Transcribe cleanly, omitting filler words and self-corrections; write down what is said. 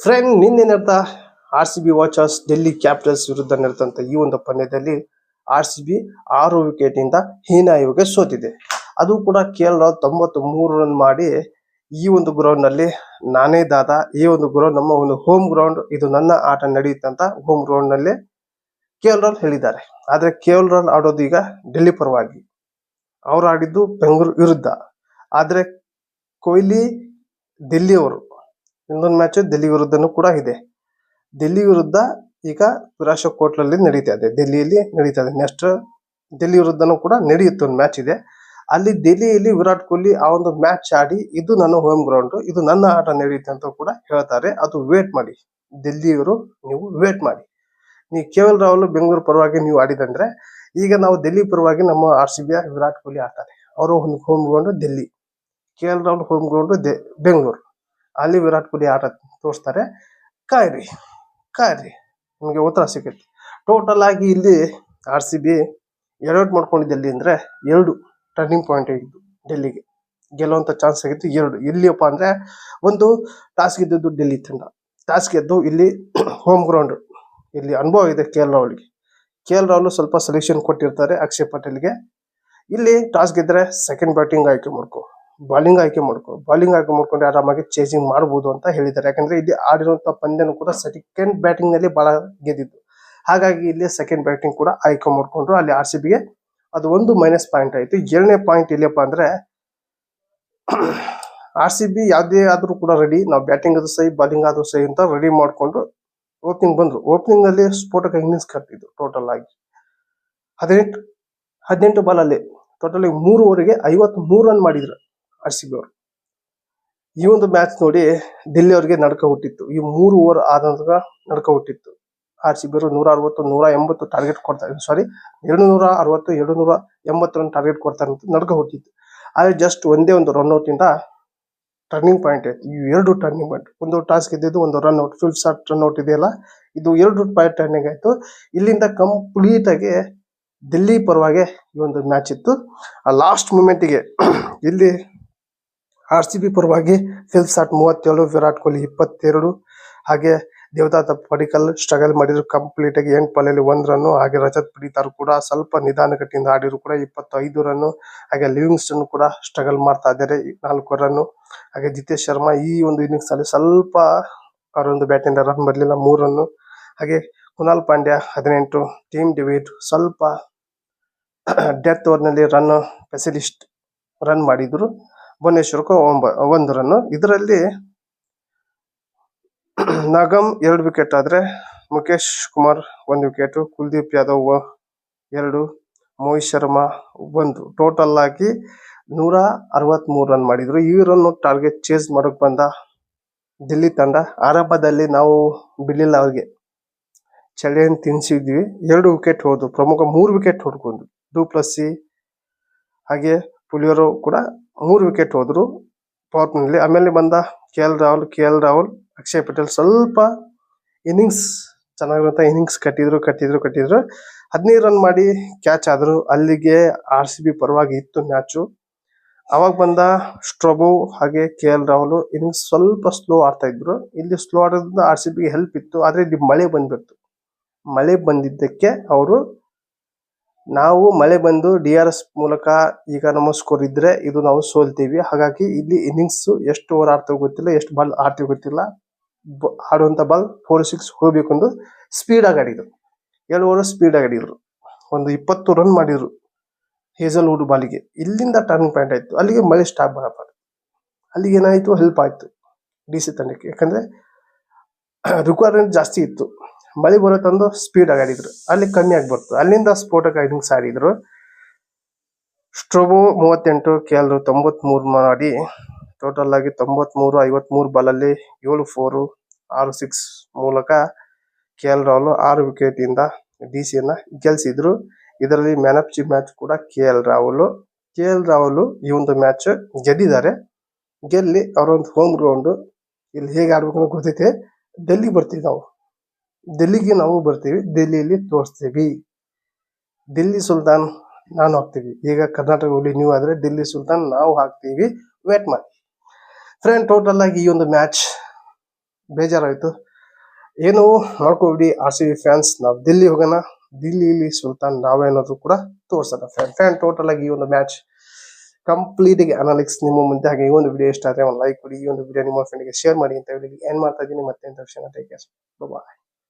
Friend ನಿನ್ನೆ ನಡೆದ RCB watchers Delhi capitals ವಿರುದ್ಧ ನಡೆದಂತ ಈ ಒಂದು ಪಂದ್ಯದಲ್ಲಿ RCB 6 ವಿಕೆಟ್ ಇಂದ ಹೀನಾಯವಾಗಿ ಸೋತಿದೆ. ಅದು ಕೂಡ ಕೇವಲ 93 ರನ್ ಮಾಡಿ ಈ ಒಂದು ಗ್ರೌಂಡ್ ನಲ್ಲಿ ನಾನೇ ದಾದಾ, ಈ ಒಂದು ಗ್ರೌಂಡ್ ನಮ್ಮ ಒಂದು ಹೋಮ್ ಗ್ರೌಂಡ್, ಇದು ನನ್ನ ಆಟ ನಡೆಯುತ್ತಂತ ಹೋಮ್ ಗ್ರೌಂಡ್ ನಲ್ಲಿ KL ಹೇಳಿದ್ದಾರೆ. ಆದ್ರೆ KL ಆಡೋದು ಈಗ ಡೆಲ್ಲಿ ಪರವಾಗಿ, ಅವ್ರು ಆಡಿದ್ದು ಬೆಂಗಳೂರು ವಿರುದ್ಧ. ಆದ್ರೆ ಕೊಹ್ಲಿ ಡೆಲ್ಲಿಯವರು, ಇನ್ನೊಂದು ಮ್ಯಾಚ್ ಡೆಲ್ಲಿ ವಿರುದ್ಧನೂ ಕೂಡ ಇದೆ. ಡೆಲ್ಲಿ ವಿರುದ್ಧ ಈಗ ಫಿರೋಜ್ ನಡೀತಾ ಇದೆ, ಡೆಲ್ಲಿಯಲ್ಲಿ ನಡೀತಾ ಇದೆ. ನೆಕ್ಸ್ಟ್ ಡೆಲ್ಲಿ ವಿರುದ್ಧನೂ ಕೂಡ ನಡೆಯುತ್ತೆ, ಒಂದು ಮ್ಯಾಚ್ ಇದೆ ಅಲ್ಲಿ. ಡೆಲ್ಲಿಯಲ್ಲಿ ವಿರಾಟ್ ಕೊಹ್ಲಿ ಆ ಒಂದು ಮ್ಯಾಚ್ ಆಡಿ ಇದು ನನ್ನ ಹೋಮ್ ಗ್ರೌಂಡ್, ಇದು ನನ್ನ ಆಟ ನಡೆಯುತ್ತೆ ಅಂತ ಕೂಡ ಹೇಳ್ತಾರೆ. ಅದು ವೇಟ್ ಮಾಡಿ, ಡೆಲ್ಲಿಯವರು ನೀವು ವೇಟ್ ಮಾಡಿ. ನೀವು KL ಬೆಂಗಳೂರು ಪರವಾಗಿ ನೀವು ಆಡಿದಂದ್ರೆ, ಈಗ ನಾವು ಡೆಲ್ಲಿ ಪರವಾಗಿ ನಮ್ಮ RCB ವಿರಾಟ್ ಕೊಹ್ಲಿ ಆಡ್ತಾರೆ. ಅವರು ಒಂದು home ground Delhi, KL home ground Bengaluru. ಅಲ್ಲಿ ವಿರಾಟ್ ಕೊಹ್ಲಿ ಆಟ ತೋರಿಸ್ತಾರೆ. ಕಾಯ್ರಿ ನಿಮಗೆ ಉತ್ತರ ಸಿಗುತ್ತೆ. ಟೋಟಲ್ ಆಗಿ ಇಲ್ಲಿ RCB ಎರಡು ಮಾಡ್ಕೊಂಡಿದ್ದಲ್ಲಿ ಅಂದ್ರೆ 2 ಟರ್ನಿಂಗ್ ಪಾಯಿಂಟ್ ಆಗಿತ್ತು ಡೆಲ್ಲಿಗೆ. ಗೆಲ್ಲುವಂತ ಚಾನ್ಸ್ ಆಗಿತ್ತು 2. ಇಲ್ಲಿಯಪ್ಪ ಅಂದ್ರೆ ಒಂದು ಟಾಸ್ ಗೆದ್ದದ್ದು ಡೆಲ್ಲಿ ತಂಡ, ಟಾಸ್ ಗೆದ್ದು ಇಲ್ಲಿ ಹೋಮ್ ಗ್ರೌಂಡ್, ಇಲ್ಲಿ ಅನುಭವ ಇದೆ KL ಸ್ವಲ್ಪ ಸೆಲೆಕ್ಷನ್ ಕೊಟ್ಟಿರ್ತಾರೆ ಅಕ್ಷಯ್ ಪಟೇಲ್ಗೆ. ಇಲ್ಲಿ ಟಾಸ್ ಗೆದ್ರೆ ಸೆಕೆಂಡ್ ಬ್ಯಾಟಿಂಗ್ ಆಯ್ಕೆ ಮಾಡ್ಕೊ, ಬಾಲಿಂಗ್ ಆಯ್ಕೆ ಮಾಡ್ಕೊಂಡು ಆರಾಮಾಗಿ ಚೇಸಿಂಗ್ ಮಾಡಬಹುದು ಅಂತ ಹೇಳಿದ್ದಾರೆ. ಯಾಕಂದ್ರೆ ಇಲ್ಲಿ ಆಡಿರುವಂತ ಪಂದ್ಯನೂ ಕೂಡ ಸೆಕೆಂಡ್ ಬ್ಯಾಟಿಂಗ್ ನಲ್ಲಿ ಬಹಳ ಗೆದ್ದಿದ್ದು. ಹಾಗಾಗಿ ಇಲ್ಲಿ ಸೆಕೆಂಡ್ ಬ್ಯಾಟಿಂಗ್ ಕೂಡ ಆಯ್ಕೆ ಮಾಡ್ಕೊಂಡ್ರು. ಅಲ್ಲಿ RCBಗೆ ಅದು ಒಂದು ಮೈನಸ್ ಪಾಯಿಂಟ್ ಆಯ್ತು. 2ನೇ ಪಾಯಿಂಟ್ ಇಲ್ಲಪ್ಪ ಅಂದ್ರೆ RCB ಯಾವುದೇ ಆದ್ರೂ ಕೂಡ ರೆಡಿ, ನಾವು ಬ್ಯಾಟಿಂಗ್ ಆದ್ರೂ ಸಹಿ ಬಾಲಿಂಗ್ ಆದ್ರೂ ಸಹಿ ಅಂತ ರೆಡಿ ಮಾಡ್ಕೊಂಡು ಓಪನಿಂಗ್ ಬಂದ್ರು. ಓಪನಿಂಗ್ ನಲ್ಲಿ ಸ್ಫೋಟಕ ಇನ್ನಿಂಗ್ಸ್ ಕಟ್ಟಿದ್ರು. ಟೋಟಲ್ ಆಗಿ 18 ಬಾಲ್ ಅಲ್ಲಿ ಟೋಟಲ್ 3 ಓವರ್ಗೆ 53 ರನ್ ಮಾಡಿದ್ರು RCB ಅವರು. ಈ ಒಂದು ಮ್ಯಾಚ್ ನೋಡಿ ಡೆಲ್ಲಿ ಅವರಿಗೆ ನಡ್ಕ ಹುಟ್ಟಿತ್ತು. ಈ 3 ಓವರ್ ಆದಾಗ ನಡ್ಕ ಹುಟ್ಟಿತ್ತು. RCB ಅವರು 160 180 ಟಾರ್ಗೆಟ್ ಕೊಡ್ತಾರೆ, ಸಾರಿ 260 280 ರನ್ ಟಾರ್ಗೆಟ್ ಕೊಡ್ತಾರೆ ಅಂತ ನಡ್ಕ ಹುಟ್ಟಿತ್ತು. ಆದ್ರೆ ಜಸ್ಟ್ ಒಂದೇ ಒಂದು ರನ್ ಔಟ್ ಇಂದ ಟರ್ನಿಂಗ್ ಪಾಯಿಂಟ್ ಆಯ್ತು. ಈ 2 ಟರ್ನಿಂಗ್ ಪಾಯಿಂಟ್, ಒಂದು ಟಾಸ್ ಗೆದ್ದಿದ್ದು, ಒಂದು run out, full shot run out ಇದೆಯಲ್ಲ, ಇದು 2 ಪಾಯಿಂಟ್ ಟರ್ನಿಂಗ್ ಆಯ್ತು. ಇಲ್ಲಿಂದ ಕಂಪ್ಲೀಟ್ ಆಗಿ ಡೆಲ್ಲಿ ಪರವಾಗಿ ಈ ಒಂದು ಮ್ಯಾಚ್ ಇತ್ತು. ಆ ಲಾಸ್ಟ್ ಮೂಮೆಂಟ್ಗೆ ಇಲ್ಲಿ RCB ಪರವಾಗಿ ಫಿಲ್ ಶಾಟ್ 37, ವಿರಾಟ್ ಕೊಹ್ಲಿ 22, ಹಾಗೆ ದೇವದತ್ತ ಪಡಿಕ್ಕಲ್ ಸ್ಟ್ರಗಲ್ ಮಾಡಿದ್ರು ಕಂಪ್ಲೀಟ್ ಆಗಿ. 8 ಬಾಲಲ್ಲಿ 1 ರನ್. ಹಾಗೆ ರಜತ್ ಪಡಿತಾರ್ ಕೂಡ ಸ್ವಲ್ಪ ನಿಧಾನಗತಿಯಿಂದ ಆಡಿದ್ರು ಕೂಡ 25 ರನ್. ಹಾಗೆ ಲಿವಿಂಗ್ಸ್ಟನ್ ಕೂಡ ಸ್ಟ್ರಗಲ್ ಮಾಡ್ತಾ ಇದ್ದಾರೆ, 4 ರನ್. ಹಾಗೆ ಜಿತೇಶ್ ಶರ್ಮಾ ಈ ಒಂದು ಇನ್ನಿಂಗ್ಸ್ ಅಲ್ಲಿ ಸ್ವಲ್ಪ ಅವರೊಂದು ಬ್ಯಾಟಿಂದ ರನ್ ಬರಲಿಲ್ಲ, 3 ರನ್. ಹಾಗೆ ಕುನಾಲ್ ಪಾಂಡ್ಯ 18, ಟೀಮ್ ಡೇವಿಡ್ ಸ್ವಲ್ಪ ಡೆತ್ ಓವರ್ ನಲ್ಲಿ ರನ್ ಸ್ಪೆಷಲಿಸ್ಟ್ ರನ್ ಮಾಡಿದ್ರು. ಭುವನೇಶ್ವರ್ 1 ರನ್. ಇದರಲ್ಲಿ ನಗಮ್ 2 ವಿಕೆಟ್ ಆದ್ರೆ ಮುಖೇಶ್ ಕುಮಾರ್ 1 ವಿಕೆಟ್, ಕುಲ್ದೀಪ್ ಯಾದವ್ 2, ಮೋಹಿತ್ ಶರ್ಮಾ 1. ಟೋಟಲ್ ಆಗಿ 163 ರನ್ ಮಾಡಿದ್ರು. ಈ ರನ್ ಟಾರ್ಗೆಟ್ ಚೇಸ್ ಮಾಡಕ್ ಬಂದ ಡೆಲ್ಲಿ ತಂಡ. ಆರಂಭದಲ್ಲಿ ನಾವು ಬಿಡ್ಲಿಲ್ಲ ಅವ್ರಿಗೆ, ಚಳಿಯನ್ನು ತಿನ್ಸಿದ್ವಿ. 2 ವಿಕೆಟ್ ಹೋದ್ರು, ಪ್ರಮುಖ 3 ವಿಕೆಟ್ ಹೊಡ್ಕೊಂಡ್ರು. ಡುಪ್ಲಸಿ ಹಾಗೆ ಪುಲಿಯರು ಕೂಡ 3 ವಿಕೆಟ್ ಹೋದ್ರು ಪವರ್ ನಲ್ಲಿ. ಆಮೇಲೆ ಬಂದ KL ರಾಹುಲ್, ಅಕ್ಷಯ್ ಪಟೇಲ್ ಸ್ವಲ್ಪ ಇನ್ನಿಂಗ್ಸ್ ಚೆನ್ನಾಗಿರುವಂತ ಇನ್ನಿಂಗ್ಸ್ ಕಟ್ಟಿದ್ರು. 15 ರನ್ ಮಾಡಿ ಕ್ಯಾಚ್ ಆದ್ರು. ಅಲ್ಲಿಗೆ RCB ಪರವಾಗಿ ಇತ್ತು ಮ್ಯಾಚು. ಅವಾಗ ಬಂದ ಸ್ಟ್ರೋಬೋ ಹಾಗೆ KL ರಾಹುಲ್ ಇನ್ನಿಂಗ್ಸ್ ಸ್ವಲ್ಪ ಸ್ಲೋ ಆಡ್ತಾ ಇದ್ರು. ಇಲ್ಲಿ ಸ್ಲೋ ಆಡೋದ್ರಿಂದ RCBಗೆ ಹೆಲ್ಪ್ ಇತ್ತು. ಆದ್ರೆ ಇಲ್ಲಿ ಮಳೆ ಬಂದ್ಬಿಡ್ತು. ಮಳೆ ಬಂದಿದ್ದಕ್ಕೆ ಅವರು, ನಾವು ಮಳೆ ಬಂದು DRS ಮೂಲಕ ಈಗ ನಮ್ಮ ಸ್ಕೋರ್ ಇದ್ರೆ ಇದು ನಾವು ಸೋಲ್ತೀವಿ. ಹಾಗಾಗಿ ಇಲ್ಲಿ ಇನ್ನಿಂಗ್ಸ್ ಎಷ್ಟು ಓವರ್ ಆಡ್ತೀವಿ ಗೊತ್ತಿಲ್ಲ, ಎಷ್ಟು ಬಾಲ್ ಆಡ್ತೀವಿ ಗೊತ್ತಿಲ್ಲ, ಆಡುವಂತ ಬಾಲ್ 4-6 ಹೋಗ್ಬೇಕಂದು ಸ್ಪೀಡ್ ಆಗಿ ಆಡಿದ್ರು. 7 ಓವರ್ ಸ್ಪೀಡ್ ಆಗಿ ಆಡಿದ್ರು. ಒಂದು 20 ರನ್ ಮಾಡಿದ್ರು ಹೇಸಲ್ವುಡ್ ಬಾಲಿಗೆ. ಇಲ್ಲಿಂದ ಟರ್ನಿಂಗ್ ಪಾಯಿಂಟ್ ಆಯ್ತು. ಅಲ್ಲಿಗೆ ಮಳೆ ಸ್ಟಾಪ್ ಮಾಡಬಾರ್ದು. ಅಲ್ಲಿಗೆ ಏನಾಯ್ತು, ಹೆಲ್ಪ್ ಆಯ್ತು DC ತಂಡಕ್ಕೆ. ಯಾಕಂದ್ರೆ ರಿಕ್ವೈರ್ಮೆಂಟ್ ಜಾಸ್ತಿ ಇತ್ತು. ಮಳೆ ಬರೋ ತಂದು ಸ್ಪೀಡ್ ಆಗಿ ಆಡಿದ್ರು, ಅಲ್ಲಿ ಕಮ್ಮಿ ಆಗ್ಬರ್ತು. ಅಲ್ಲಿಂದ ಸ್ಫೋಟಕ ಇನ್ನಿಂಗ್ಸ್ ಆಡಿದ್ರು. ಸ್ಟ್ರೋಬೋ 38, KL 93 ಮಾಡಿ ಟೋಟಲ್ ಆಗಿ 93, 53 ಬಾಲಲ್ಲಿ 7 4, 6 6 ಮೂಲಕ KL ರಾಹುಲ್ 6 ವಿಕೆಟ್ ಇಂದ DCಯನ್ನ ಗೆಲ್ಸಿದ್ರು. ಇದರಲ್ಲಿ ಮ್ಯಾನ್ ಆಫ್ ದಿ ಮ್ಯಾಚ್ ಕೂಡ KL ರಾಹುಲ್ ಈ ಒಂದು ಮ್ಯಾಚ್ ಗೆದ್ದಿದ್ದಾರೆ. ಗೆಲ್ಲಿ ಅವರೊಂದು ಹೋಮ್ ಗ್ರೌಂಡ್, ಇಲ್ಲಿ ಹೇಗೆ ಆಡ್ಬೇಕು ಗೊತ್ತೈತೆ. ಡೆಲ್ಲಿಗೆ ನಾವು ಬರ್ತೀವಿ, ಡೆಲ್ಲಿಯಲ್ಲಿ ತೋರಿಸ್ತೀವಿ. ಡೆಲ್ಲಿ ಸುಲ್ತಾನ್ ನಾನು ಹಾಕ್ತೀವಿ. ಈಗ ಕರ್ನಾಟಕ ಹುಲಿ ನೀವು ಆದ್ರೆ ಡೆಲ್ಲಿ ಸುಲ್ತಾನ್ ನಾವು ಹಾಕ್ತೀವಿ. ವೇಟ್ ಮಾಡಿ ಫ್ರೆಂಡ್. ಟೋಟಲ್ ಆಗಿ ಈ ಒಂದು ಮ್ಯಾಚ್ ಬೇಜಾರಾಯ್ತು. ಏನು ಮಾಡ್ಕೊಬಿಡಿ ಆರ್ ಸಿ ಬಿ ಫ್ಯಾನ್ಸ್, ನಾವು ದಿಲ್ಲಿ ಹೋಗೋಣ, ದಿಲ್ಲಿಲಿ ಸುಲ್ತಾನ್ ನಾವೇ ಅನ್ನೋದು ಕೂಡ ತೋರ್ಸೋಣ. ಫ್ಯಾನ್ ಟೋಟಲ್ ಆಗಿ ಈ ಒಂದು ಮ್ಯಾಚ್ ಕಂಪ್ಲೀಟ್ ಆಗಿ ಅನಾಲಿಕ್ಸ್ ನಿಮ್ಮ ಮುಂದೆ. ಹಾಗೆ ಈ ಒಂದು ವಿಡಿಯೋ ಇಷ್ಟ ಆದರೆ ಒಂದು ಲೈಕ್ ಕೊಡಿ, ಈ ಒಂದು ವಿಡಿಯೋ ನಿಮ್ಮ ಫ್ರೆಂಡ್ಗೆ ಶೇರ್ ಮಾಡಿ ಅಂತ ಹೇಳಿ ಏನ್ ಮಾಡ್ತಾ ಇದ್ದೀನಿ. ಮತ್ತೆ ಬಾಯ್.